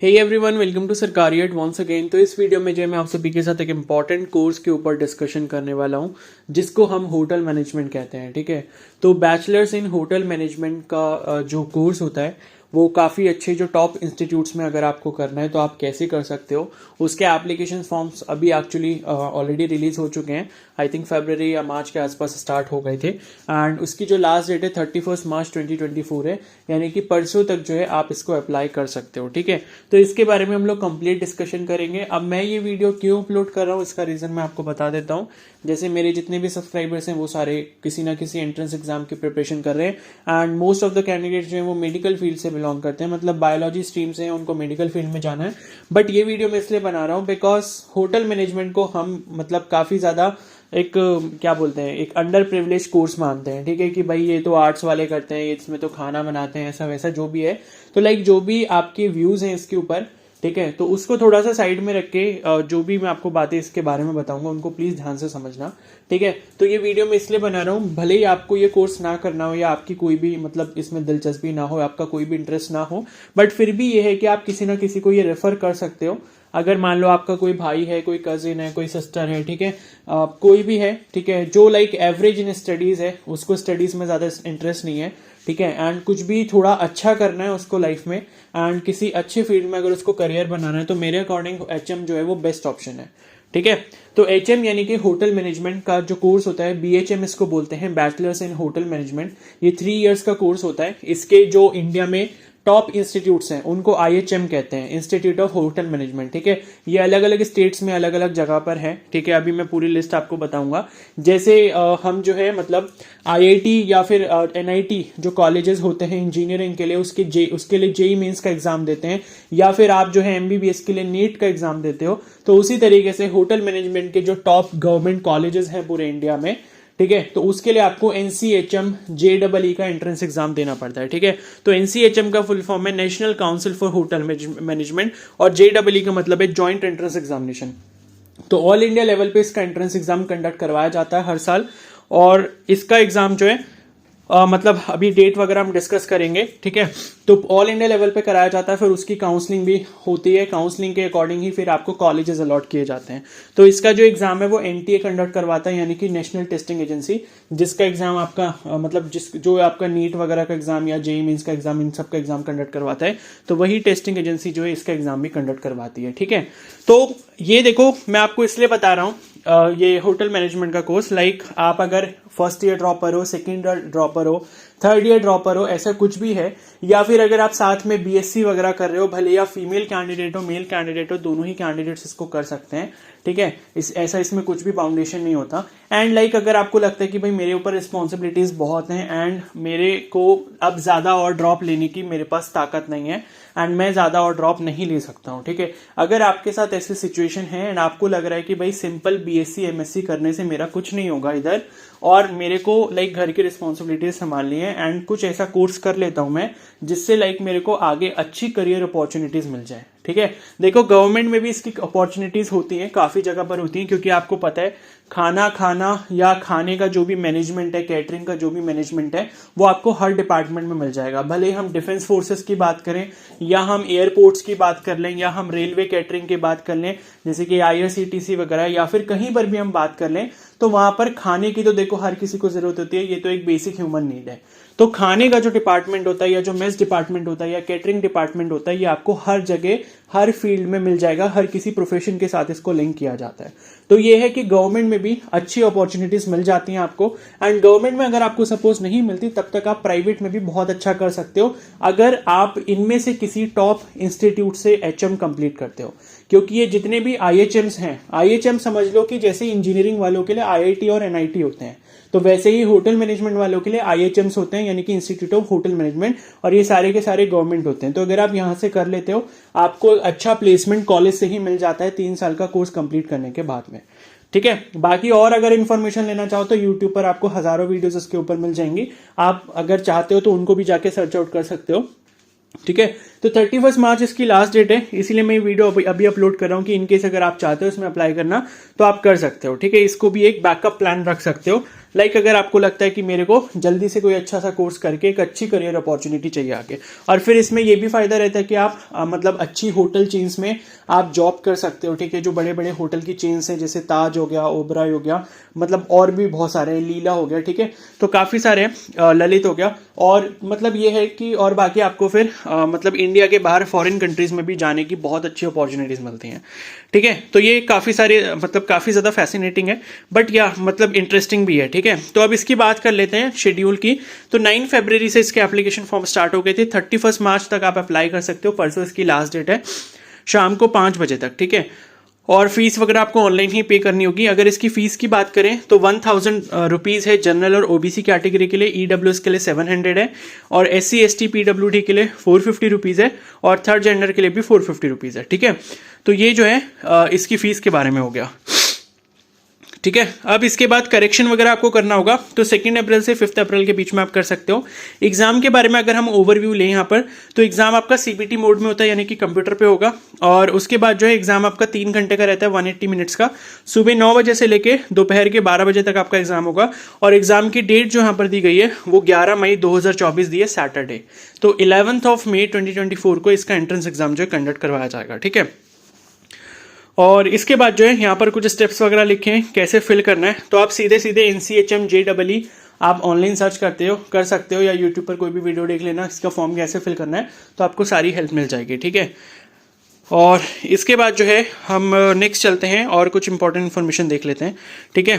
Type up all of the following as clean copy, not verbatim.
Hey everyone, welcome to सरकारियत once again. तो इस वीडियो में जो है मैं आप सभी के साथ एक इम्पॉर्टेंट कोर्स के ऊपर डिस्कशन करने वाला हूँ जिसको हम होटल मैनेजमेंट कहते हैं। ठीक है, तो बैचलर्स इन होटल मैनेजमेंट का जो कोर्स होता है वो काफ़ी अच्छे जो टॉप इंस्टीट्यूट्स में अगर आपको करना है तो आप कैसे कर सकते हो। उसके एप्लीकेशन फॉर्म्स अभी एक्चुअली ऑलरेडी रिलीज हो चुके हैं। आई थिंक फरवरी या मार्च के आसपास स्टार्ट हो गए थे एंड उसकी जो लास्ट डेट है 31 मार्च 2024 है, यानी कि परसों तक जो है आप इसको अप्लाई कर सकते हो। ठीक है, तो इसके बारे में हम लोग कंप्लीट डिस्कशन करेंगे। अब मैं ये वीडियो क्यों अपलोड कर रहा हूँ इसका रीज़न मैं आपको बता देता हूँ। जैसे मेरे जितने भी सब्सक्राइबर्स हैं वो सारे किसी ना किसी एंट्रेंस एग्जाम की प्रिपरेशन कर रहे हैं and most of the candidates जो हैं वो मेडिकल फील्ड से बिलोंग करते हैं, मतलब बायोलॉजी स्ट्रीम से हैं, उनको मेडिकल फील्ड में जाना है। बट ये वीडियो मैं इसलिए बना रहा हूँ बिकॉज होटल मैनेजमेंट को हम मतलब काफ़ी ज़्यादा एक क्या बोलते हैं, एक अंडर प्रिविलेज कोर्स मानते हैं। ठीक है, कि भाई ये तो आर्ट्स वाले करते हैं, इसमें तो खाना बनाते हैं, ऐसा वैसा जो भी है। तो लाइक जो भी आपके व्यूज़ हैं इसके ऊपर, ठीक है, तो उसको थोड़ा सा साइड में रख के जो भी मैं आपको बातें इसके बारे में बताऊंगा उनको प्लीज़ ध्यान से समझना। ठीक है, तो ये वीडियो मैं इसलिए बना रहा हूँ, भले ही आपको ये कोर्स ना करना हो या आपकी कोई भी मतलब इसमें दिलचस्पी ना हो, आपका कोई भी इंटरेस्ट ना हो, बट फिर भी ये है कि आप किसी ना किसी को ये रेफर कर सकते हो। अगर मान लो आपका कोई भाई है, कोई कजिन है, कोई सिस्टर है, ठीक है, कोई भी है, ठीक है, जो लाइक एवरेज इन स्टडीज़ है, उसको स्टडीज़ में ज़्यादा इंटरेस्ट नहीं है, ठीक है, एंड कुछ भी थोड़ा अच्छा करना है उसको लाइफ में एंड किसी अच्छे फील्ड में अगर उसको करियर बनाना है, तो मेरे अकॉर्डिंग एचएम जो है वो बेस्ट ऑप्शन है। ठीक है, तो एचएम यानी कि होटल मैनेजमेंट का जो कोर्स होता है, बीएचएम इसको बोलते हैं, बैचलर्स इन होटल मैनेजमेंट। ये 3 इयर्स का कोर्स होता है। इसके जो इंडिया में टॉप इंस्टीट्यूट्स हैं उनको आईएचएम कहते हैं, इंस्टीट्यूट ऑफ होटल मैनेजमेंट। ठीक है, ये अलग अलग स्टेट्स में अलग अलग जगह पर है। ठीक है, अभी मैं पूरी लिस्ट आपको बताऊंगा। जैसे हम जो है मतलब आईआईटी या फिर एनआईटी जो कॉलेजेस होते हैं इंजीनियरिंग के लिए, उसके लिए जेई मेंस का एग्जाम देते हैं, या फिर आप जो है एमबीबीएस के लिए नीट का एग्जाम देते हो। तो उसी तरीके से होटल मैनेजमेंट के जो टॉप गवर्नमेंट कॉलेजेस हैं पूरे इंडिया में, ठीक है, तो उसके लिए आपको एनसीएचएम जेईई का एंट्रेंस एग्जाम देना पड़ता है। ठीक है, तो एनसीएचएम का फुल फॉर्म है national council for hotel management और जेईई का मतलब है जॉइंट एंट्रेंस एग्जामिनेशन। तो ऑल इंडिया लेवल पे इसका एंट्रेंस एग्जाम कंडक्ट करवाया जाता है हर साल, और इसका एग्जाम जो है मतलब अभी डेट वगैरह हम डिस्कस करेंगे। ठीक है, तो ऑल इंडिया लेवल पे कराया जाता है, फिर उसकी काउंसलिंग भी होती है, काउंसलिंग के अकॉर्डिंग ही फिर आपको कॉलेजेस अलॉट किए जाते हैं। तो इसका जो एग्जाम है वो एनटीए कंडक्ट करवाता है, यानी कि नेशनल टेस्टिंग एजेंसी, जिसका एग्जाम आपका मतलब जो आपका नीट वगैरह का एग्जाम या जेईई मेंस का एग्जाम, इन सब का एग्जाम कंडक्ट करवाता है, तो वही टेस्टिंग एजेंसी जो है इसका एग्जाम भी कंडक्ट करवाती है। ठीक है, तो ये देखो मैं आपको इसलिए बता रहा हूँ ये होटल मैनेजमेंट का कोर्स, लाइक आप अगर फर्स्ट ईयर ड्रॉपर हो, सेकेंड ईयर ड्रॉपर हो, थर्ड ईयर ड्रॉपर हो, ऐसा कुछ भी है, या फिर अगर आप साथ में बीएससी वगैरह कर रहे हो, भले या फीमेल कैंडिडेट हो मेल कैंडिडेट हो, दोनों ही कैंडिडेट्स इसको कर सकते हैं। ठीक है, ऐसा इसमें कुछ भी बाउंडेशन नहीं होता। एंड लाइक अगर आपको लगता है कि भाई मेरे ऊपर रिस्पॉन्सिबिलिटीज बहुत हैं एंड मेरे को अब ज्यादा और ड्रॉप लेने की मेरे पास ताकत नहीं है एंड मैं ज्यादा और ड्रॉप नहीं ले सकता हूँ, ठीक है, अगर आपके साथ ऐसी सिचुएशन है एंड आपको लग रहा है कि भाई सिंपल बीएससी एमएससी करने से मेरा कुछ नहीं होगा इधर, और मेरे को लाइक घर की रिस्पॉन्सिबिलिटीज संभालनी है एंड कुछ ऐसा कोर्स कर लेता हूं मैं जिससे लाइक मेरे को आगे अच्छी करियर अपॉर्चुनिटीज मिल जाए। ठीक है, देखो गवर्नमेंट में भी इसकी अपॉर्चुनिटीज होती हैं, काफी जगह पर होती हैं, क्योंकि आपको पता है खाना खाना या खाने का जो भी मैनेजमेंट है, कैटरिंग का जो भी मैनेजमेंट है, वो आपको हर डिपार्टमेंट में मिल जाएगा। भले हम डिफेंस फोर्सेस की बात करें या हम एयरपोर्ट्स की बात कर लें या हम रेलवे कैटरिंग की बात कर लें, जैसे कि आईआरसीटीसी वगैरह, या फिर कहीं पर भी हम बात कर लें, तो वहां पर खाने की तो देखो हर किसी को जरूरत होती है, ये तो एक बेसिक ह्यूमन नीड है। तो खाने का जो डिपार्टमेंट होता है या जो मेस डिपार्टमेंट होता है या कैटरिंग डिपार्टमेंट होता है, ये आपको हर जगह हर फील्ड में मिल जाएगा, हर किसी प्रोफेशन के साथ इसको लिंक किया जाता है। तो ये है कि गवर्नमेंट में भी अच्छी अपॉर्चुनिटीज मिल जाती हैं आपको, एंड गवर्नमेंट में अगर आपको सपोज नहीं मिलती तब तक आप प्राइवेट में भी बहुत अच्छा कर सकते हो अगर आप इनमें से किसी टॉप इंस्टीट्यूट से एचएम कंप्लीट करते हो। क्योंकि ये जितने भी आईएचएम्स हैं, आईएचएम समझ लो कि जैसे इंजीनियरिंग वालों के लिए आईआईटी और एनआईटी होते हैं, तो वैसे ही होटल मैनेजमेंट वालों के लिए आईएचएम्स होते हैं, यानी कि इंस्टीट्यूट ऑफ होटल मैनेजमेंट, और ये सारे के सारे गवर्नमेंट होते हैं। तो अगर आप यहां से कर लेते हो, आपको अच्छा प्लेसमेंट कॉलेज से ही मिल जाता है 3 साल का कोर्स कंप्लीट करने के बाद में। ठीक है, बाकी और अगर इन्फॉर्मेशन लेना चाहो तो यूट्यूब पर आपको हजारों वीडियोस इसके ऊपर मिल जाएंगी, आप अगर चाहते हो तो उनको भी जाके सर्च आउट कर सकते हो। ठीक है, तो 31 मार्च इसकी लास्ट डेट है, इसीलिए मैं वीडियो अभी अपलोड कर रहा हूँ कि इनकेस अगर आप चाहते हो इसमें अप्लाई करना तो आप कर सकते हो, ठीक है। इसको भी एक बैकअप प्लान रख सकते हो। अगर आपको लगता है कि मेरे को जल्दी से कोई अच्छा सा कोर्स करके एक अच्छी करियर अपॉर्चुनिटी चाहिए आगे, और फिर इसमें ये भी फायदा रहता है कि आप मतलब अच्छी होटल चेन्स में आप जॉब कर सकते हो, ठीक है। जो बड़े बड़े होटल की चेन्स हैं जैसे ताज हो गया, ओबराय हो गया, मतलब और भी बहुत सारे हैं, लीला हो गया, ठीक है। तो काफ़ी सारे हैं, ललित हो गया, और मतलब ये है कि और बाकी आपको फिर मतलब इंडिया के बाहर फॉरेन कंट्रीज में भी जाने की बहुत अच्छी अपॉर्चुनिटीज़ मिलती हैं, ठीक है। तो ये काफ़ी सारे मतलब काफ़ी ज़्यादा फैसिनेटिंग है, बट या मतलब इंटरेस्टिंग भी है, ठीक है। तो अब इसकी बात कर लेते हैं शेड्यूल की। तो 9 फरवरी से इसके एप्लीकेशन फॉर्म स्टार्ट हो गए थे, 31 मार्च तक आप अप्लाई कर सकते हो, परसों इसकी लास्ट डेट है, शाम को 5 बजे तक, ठीक है। और फीस वगैरह आपको ऑनलाइन ही पे करनी होगी। अगर इसकी फीस की बात करें तो 1000 रुपीज़ है जनरल और ओबीसी कैटेगरी के लिए, ईडब्ल्यूएस के लिए 700 है, और एससी एसटी पीडब्ल्यूडी के लिए 450 रुपीज़ है, और थर्ड जेंडर के लिए भी 450 रुपीज़ है, ठीक है। तो ये जो है इसकी फीस के बारे में हो गया, ठीक है। अब इसके बाद करेक्शन वगैरह आपको करना होगा, तो 2 अप्रैल से 5 अप्रैल के बीच में आप कर सकते हो। एग्जाम के बारे में अगर हम ओवरव्यू लें यहाँ पर, तो एग्जाम आपका सीबीटी मोड में होता है, यानी कि कंप्यूटर पे होगा, और उसके बाद जो है एग्जाम आपका 3 घंटे का रहता है, 180 मिनट्स का। सुबह 9 बजे से लेके दोपहर के 12 बजे तक आपका एग्जाम होगा, और एग्जाम की डेट जो यहाँ पर दी गई है वो 11 मई 2024 दी है, सैटरडे। तो 11 मई 2024 को इसका एंट्रेंस एग्जाम जो है कंडक्ट करवाया जाएगा, ठीक है। और इसके बाद जो है यहाँ पर कुछ स्टेप्स वगैरह लिखे हैं कैसे फिल करना है, तो आप सीधे सीधे NCHM JEE आप ऑनलाइन सर्च कर सकते हो, या यूट्यूब पर कोई भी वीडियो देख लेना, इसका फॉर्म कैसे फिल करना है, तो आपको सारी हेल्प मिल जाएगी, ठीक है। और इसके बाद जो है हम नेक्स्ट चलते हैं और कुछ इंपॉर्टेंट इन्फॉर्मेशन देख लेते हैं, ठीक है।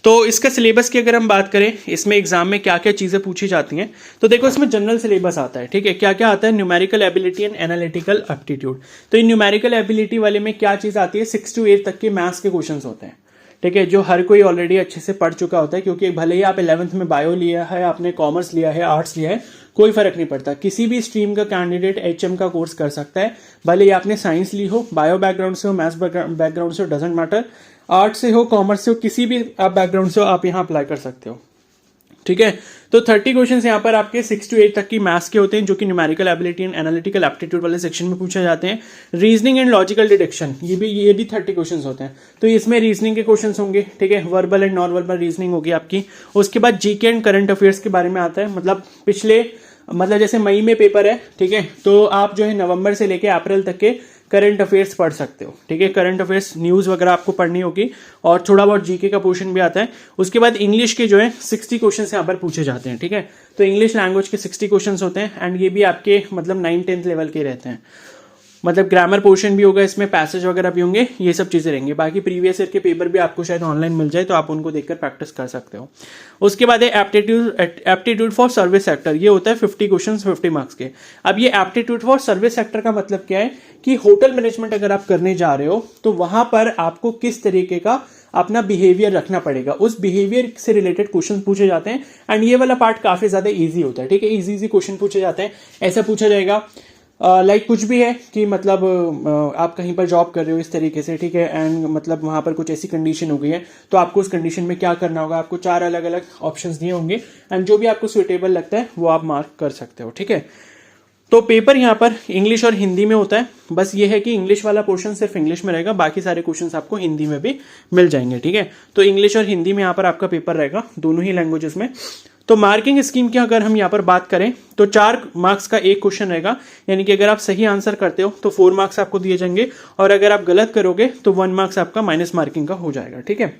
तो इसका सिलेबस की अगर हम बात करें, इसमें एग्जाम में क्या क्या चीज़ें पूछी जाती हैं, तो देखो इसमें जनरल सिलेबस आता है, ठीक है। क्या क्या आता है, numerical ability and analytical aptitude. तो इन न्यूमेरिकल एबिलिटी वाले में क्या चीज़ आती है, 6 to 8 तक के मैथ्स के क्वेश्चन होते हैं, ठीक है, जो हर कोई ऑलरेडी अच्छे से पढ़ चुका होता है, क्योंकि भले ही आप 11th में बायो लिया है, आपने कॉमर्स लिया है, आर्ट्स लिया है, कोई फर्क नहीं पड़ता, किसी भी स्ट्रीम का कैंडिडेट HM का कोर्स कर सकता है, भले ही आपने साइंस ली हो, बायो बैकग्राउंड से हो, मैथ्स बैकग्राउंड से हो, डजेंट मैटर, आर्ट्स से हो, कॉमर्स से हो, किसी भी आप बैकग्राउंड से हो, आप यहाँ अप्लाई कर सकते हो, ठीक है। तो 30 क्वेश्चन यहाँ पर आपके 6 to 8 तक की मैथ्स के होते हैं, जो कि numerical ability and analytical aptitude वाले सेक्शन में पूछे जाते हैं। रीजनिंग एंड लॉजिकल डिडक्शन, ये भी 30 क्वेश्चन होते हैं, तो इसमें रीजनिंग के क्वेश्चन होंगे, ठीक है। Verbal and non verbal reasoning होगी आपकी। उसके बाद जीके एंड करंट अफेयर्स के बारे में आता है, मतलब जैसे मई में पेपर है, ठीक है, तो आप जो है नवंबर से लेके अप्रैल तक के करंट अफेयर्स पढ़ सकते हो, ठीक है। करंट अफेयर्स न्यूज़ वगैरह आपको पढ़नी होगी, और थोड़ा बहुत जीके का पोर्शन भी आता है। उसके बाद इंग्लिश के जो है 60 क्वेश्चन यहाँ पर पूछे जाते हैं, ठीक है। तो इंग्लिश लैंग्वेज के 60 क्वेश्चन होते हैं, एंड ये भी आपके मतलब 9th-10th लेवल के रहते हैं। मतलब ग्रामर पोर्शन भी होगा इसमें, पैसेज वगैरह भी होंगे, ये सब चीज़ें रहेंगी। बाकी प्रीवियस ईयर के पेपर भी आपको शायद ऑनलाइन मिल जाए, तो आप उनको देखकर प्रैक्टिस कर सकते हो। उसके बाद है एप्टीट्यूड फॉर सर्विस सेक्टर, ये होता है 50 क्वेश्चन 50 मार्क्स के। अब ये एप्टीट्यूड फॉर सर्विस सेक्टर का मतलब क्या है कि होटल मैनेजमेंट अगर आप करने जा रहे हो, तो वहां पर आपको किस तरीके का अपना बिहेवियर रखना पड़ेगा, उस बिहेवियर से रिलेटेड क्वेश्चन पूछे जाते हैं। एंड ये वाला पार्ट काफी ज्यादा इजी होता है, ठीक है, इजी क्वेश्चन पूछे जाते हैं। ऐसा पूछा जाएगा लाइक कुछ भी है कि मतलब आप कहीं पर जॉब कर रहे हो इस तरीके से, ठीक है, एंड मतलब वहां पर कुछ ऐसी कंडीशन हो गई है, तो आपको उस कंडीशन में क्या करना होगा। आपको 4 अलग अलग ऑप्शंस दिए होंगे, एंड जो भी आपको सुटेबल लगता है वो आप मार्क कर सकते हो, ठीक है। तो पेपर यहाँ पर इंग्लिश और हिंदी में होता है, बस ये है कि इंग्लिश वाला पोर्शन सिर्फ इंग्लिश में रहेगा, बाकी सारे क्वेश्चंस आपको हिंदी में भी मिल जाएंगे, ठीक है। तो इंग्लिश और हिंदी में यहाँ पर आपका पेपर रहेगा, दोनों ही लैंग्वेजेस में। तो मार्किंग स्कीम की अगर हम यहाँ पर बात करें, तो 4 मार्क्स का एक क्वेश्चन रहेगा, यानी कि अगर आप सही आंसर करते हो तो 4 मार्क्स आपको दिए जाएंगे, और अगर आप गलत करोगे तो 1 मार्क्स आपका माइनस मार्किंग का हो जाएगा, ठीक है।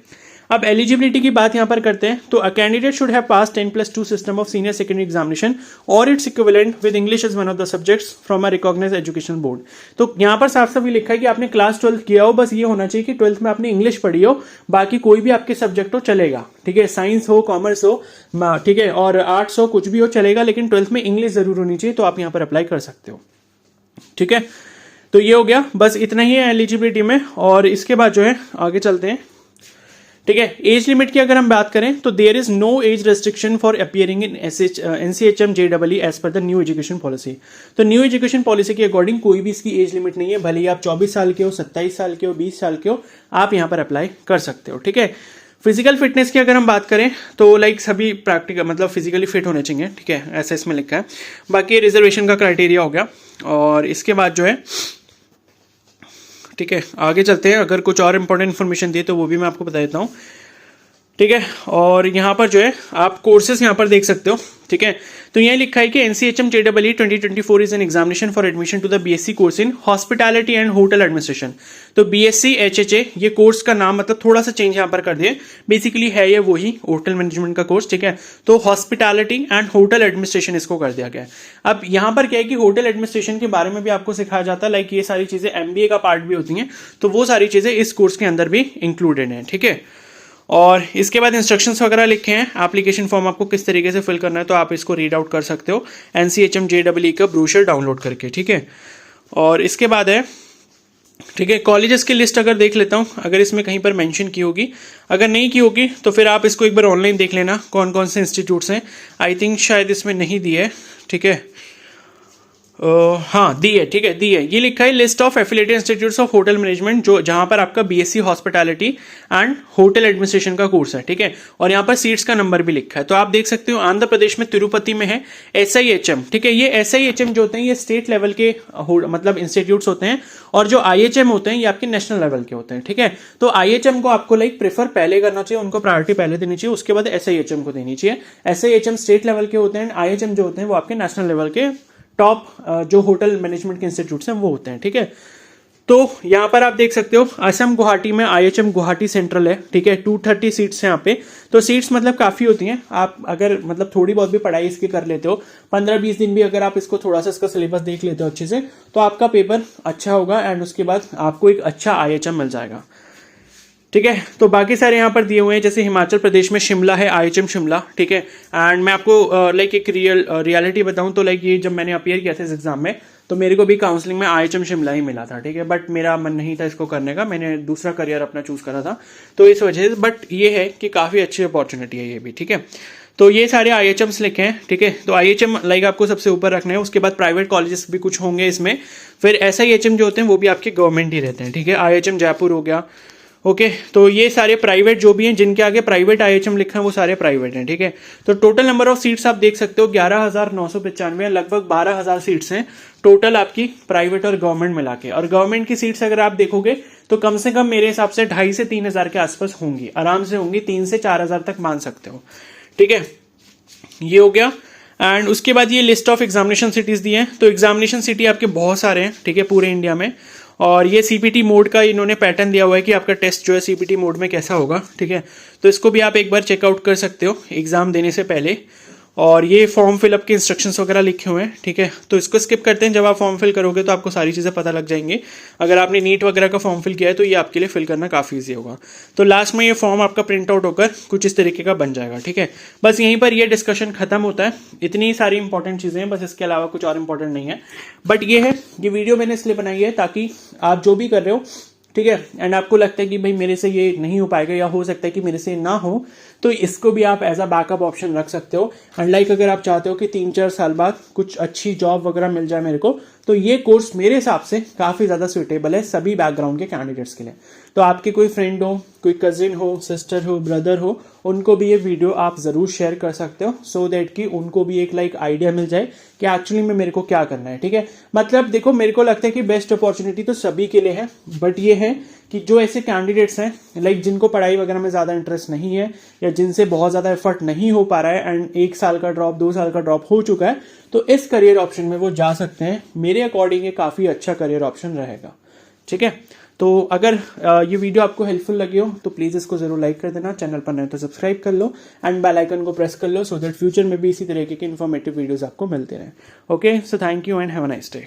अब एलिजिबिलिटी की बात यहाँ पर करते हैं, तो a candidate should have pass 10+2 system of senior secondary examination और its equivalent with English as one of the subjects from a recognised education board. तो यहाँ पर साफ साफ लिखा है कि आपने क्लास 12 किया हो, बस ये होना चाहिए कि 12th में आपने इंग्लिश पढ़ी हो, बाकी कोई भी आपके सब्जेक्ट हो चलेगा, ठीक है, साइंस हो, कॉमर्स हो, ठीक है, और आर्ट्स हो, कुछ भी हो चलेगा, लेकिन 12th में इंग्लिश जरूर होनी चाहिए, तो आप यहाँ पर अप्लाई कर सकते हो, ठीक है। तो ये हो गया, बस इतना ही है एलिजिबिलिटी में। और इसके बाद जो है आगे चलते हैं, ठीक है। एज लिमिट की अगर हम बात करें, तो there is no age restriction for appearing in NCHM JEE as per the new education policy. तो न्यू एजुकेशन पॉलिसी के अकॉर्डिंग कोई भी इसकी एज लिमिट नहीं है, भले ही आप 24 साल के हो, 27 साल के हो, 20 साल के हो, आप यहाँ पर अप्लाई कर सकते हो, ठीक है। फिजिकल फिटनेस की अगर हम बात करें, तो लाइक सभी प्रैक्टिकल मतलब फिजिकली फिट होने चाहिए, ठीक है, ऐसा इसमें लिखा है। बाकी रिजर्वेशन का क्राइटेरिया हो गया। और इसके बाद जो है, ठीक है, आगे चलते हैं। अगर कुछ और इंपॉर्टेंट इन्फॉर्मेशन दी तो वो भी मैं आपको बता देता हूँ, ठीक है। और यहाँ पर जो है आप कोर्सेज यहाँ पर देख सकते हो, ठीक है। तो यहाँ लिखा है कि NCHM JEE 2024 is an examination for admission to the BSc course in hospitality and hotel administration. तो बीएससी HHA ये कोर्स का नाम मतलब थोड़ा सा चेंज यहाँ पर कर दिए, बेसिकली है ये वही होटल मैनेजमेंट का कोर्स, ठीक है। तो हॉस्पिटैलिटी एंड होटल एडमिनिस्ट्रेशन इसको कर दिया गया है। अब यहाँ पर क्या है कि होटल एडमिनिस्ट्रेशन के बारे में भी आपको सिखाया जाता है, लाइक ये सारी चीजें MBA का पार्ट भी होती हैं, तो वो सारी चीजें इस कोर्स के अंदर भी इंक्लूडेड हैं, ठीक है। और इसके बाद इंस्ट्रक्शंस वगैरह लिखे हैं, एप्लीकेशन फॉर्म आपको किस तरीके से फिल करना है तो आप इसको रीड आउट कर सकते हो एनसीएचएम JEE का ब्रोशर डाउनलोड करके, ठीक है। और इसके बाद है, ठीक है, कॉलेजेस की लिस्ट अगर देख लेता हूँ, अगर इसमें कहीं पर मेंशन की होगी, अगर नहीं की होगी तो फिर आप इसको एक बार ऑनलाइन देख लेना कौन कौन से इंस्टीट्यूट्स हैं। आई थिंक शायद इसमें नहीं दी है, ठीक है। हाँ दी है, ठीक है, दी है। ये लिखा है list of affiliated institutes of hotel management, जो जहां पर आपका BSc hospitality and hotel administration का कोर्स है, ठीक है। और यहाँ पर सीट्स का नंबर भी लिखा है, तो आप देख सकते हो आंध्र प्रदेश में तिरुपति में है SIHM, ठीक है। ये SIHM जो होते हैं ये स्टेट लेवल के मतलब इंस्टीट्यूट्स होते हैं, और जो IHM होते हैं ये आपके नेशनल लेवल के होते हैं, ठीक है। तो IHM को आपको लाइक प्रेफर पहले करना चाहिए, उनको प्रायोरिटी पहले देनी चाहिए, उसके बाद SIHM को देनी चाहिए। SIHM स्टेट लेवल के होते हैं, IHM जो होते हैं वो आपके नेशनल लेवल के टॉप जो होटल मैनेजमेंट के इंस्टीट्यूट्स हैं वो होते हैं, ठीक है। तो यहां पर आप देख सकते हो असम गुवाहाटी में IHM गुवाहाटी सेंट्रल है, ठीक है। 230 सीट्स हैं यहाँ पे, तो सीट्स मतलब काफी होती हैं। आप अगर मतलब थोड़ी बहुत भी पढ़ाई इसकी कर लेते हो, 15-20 दिन भी अगर आप इसको थोड़ा सा इसका सिलेबस देख लेते हो अच्छे से, तो आपका पेपर अच्छा होगा एंड उसके बाद आपको एक अच्छा IHM मिल जाएगा, ठीक है। तो बाकी सारे यहाँ पर दिए हुए हैं, जैसे हिमाचल प्रदेश में शिमला है IHM शिमला, ठीक है। एंड मैं आपको लाइक एक रियलिटी बताऊं तो लाइक ये जब मैंने अपियर किया था इस एग्जाम में, तो मेरे को भी काउंसलिंग में IHM शिमला ही मिला था, ठीक है। बट मेरा मन नहीं था इसको करने का, मैंने दूसरा करियर अपना चूज करा था, तो इस वजह से। बट ये है कि काफी अच्छी अपॉर्चुनिटी है ये भी, ठीक है। तो ये सारे IHMs लिखे हैं, ठीक है। तो IHM लाइक आपको सबसे ऊपर रखना है, उसके बाद प्राइवेट कॉलेजेस भी कुछ होंगे इसमें, फिर SIHM जो होते हैं वो भी आपके गवर्नमेंट ही रहते हैं, ठीक है। IHM जयपुर हो गया, ओके। तो ये सारे प्राइवेट जो भी हैं, जिनके आगे प्राइवेट IHM लिखा है वो सारे प्राइवेट हैं, ठीक है। तो टोटल नंबर ऑफ सीट्स आप देख सकते हो 11,995, लगभग 12,000 सीट्स हैं टोटल आपकी प्राइवेट और गवर्नमेंट मिला के। और गवर्नमेंट की सीट्स अगर आप देखोगे तो कम से कम मेरे हिसाब से 2,500 से 3,000 के आसपास होंगी, आराम से होंगी, 3 से 4,000 तक मान सकते हो, ठीक है। ये हो गया। एंड उसके बाद ये लिस्ट ऑफ एग्जामिनेशन सिटीज दी है। तो एग्जामिनेशन सिटी आपके बहुत सारे हैं, ठीक है, पूरे इंडिया में। और ये CPT मोड का इन्होंने पैटर्न दिया हुआ है कि आपका टेस्ट जो है CPT मोड में कैसा होगा, ठीक है। तो इसको भी आप एक बार चेकआउट कर सकते हो एग्जाम देने से पहले। और ये फॉर्म फिलअप के इंस्ट्रक्शंस वगैरह लिखे हुए हैं, ठीक है। तो इसको स्किप करते हैं, जब आप फॉर्म फिल करोगे तो आपको सारी चीज़ें पता लग जाएंगी। अगर आपने नीट वगैरह का फॉर्म फिल किया है तो ये आपके लिए फिल करना काफ़ी ईजी होगा। तो लास्ट में ये फॉर्म आपका प्रिंट आउट होकर कुछ इस तरीके का बन जाएगा, ठीक है। बस यहीं पर ये डिस्कशन खत्म होता है। इतनी सारी इंपॉर्टेंट चीज़ें हैं, बस इसके अलावा कुछ और इंपॉर्टेंट नहीं है। बट ये है, ये वीडियो मैंने इसलिए बनाई है ताकि आप जो भी कर रहे हो, ठीक है, एंड आपको लगता है कि भाई मेरे से ये नहीं हो पाएगा या हो सकता है कि मेरे से ना हो, तो इसको भी आप एज अ बैकअप ऑप्शन रख सकते हो। एंड लाइक अगर आप चाहते हो कि 3-4 साल बाद कुछ अच्छी जॉब वगैरह मिल जाए मेरे को, तो ये कोर्स मेरे हिसाब से काफ़ी ज़्यादा सुटेबल है सभी बैकग्राउंड के कैंडिडेट्स के लिए। तो आपके कोई फ्रेंड हो, कोई कजिन हो, सिस्टर हो, ब्रदर हो, उनको भी ये वीडियो आप ज़रूर शेयर कर सकते हो, सो दैट कि उनको भी एक लाइक आइडिया मिल जाए कि एक्चुअली में मेरे को क्या करना है, ठीक है। मतलब देखो, मेरे को लगता है कि बेस्ट अपॉर्चुनिटी तो सभी के लिए है, बट ये है कि जो ऐसे कैंडिडेट्स हैं लाइक जिनको पढ़ाई वगैरह में ज़्यादा इंटरेस्ट नहीं है या जिनसे बहुत ज़्यादा एफर्ट नहीं हो पा रहा है एंड 1 साल का ड्रॉप, 2 साल का ड्रॉप हो चुका है, तो इस करियर ऑप्शन में वो जा सकते हैं। मेरे अकॉर्डिंग ये काफ़ी अच्छा करियर ऑप्शन रहेगा, ठीक है। तो अगर ये वीडियो आपको हेल्पफुल लगी हो तो प्लीज़ इसको ज़रूर लाइक कर देना, चैनल पर नए तो सब्सक्राइब कर लो एंड बेल आइकन को प्रेस कर लो, सो दैट फ्यूचर में भी इसी तरीके के इन्फॉर्मेटिव वीडियोस आपको मिलते रहें। Okay, so thank you and have a nice day.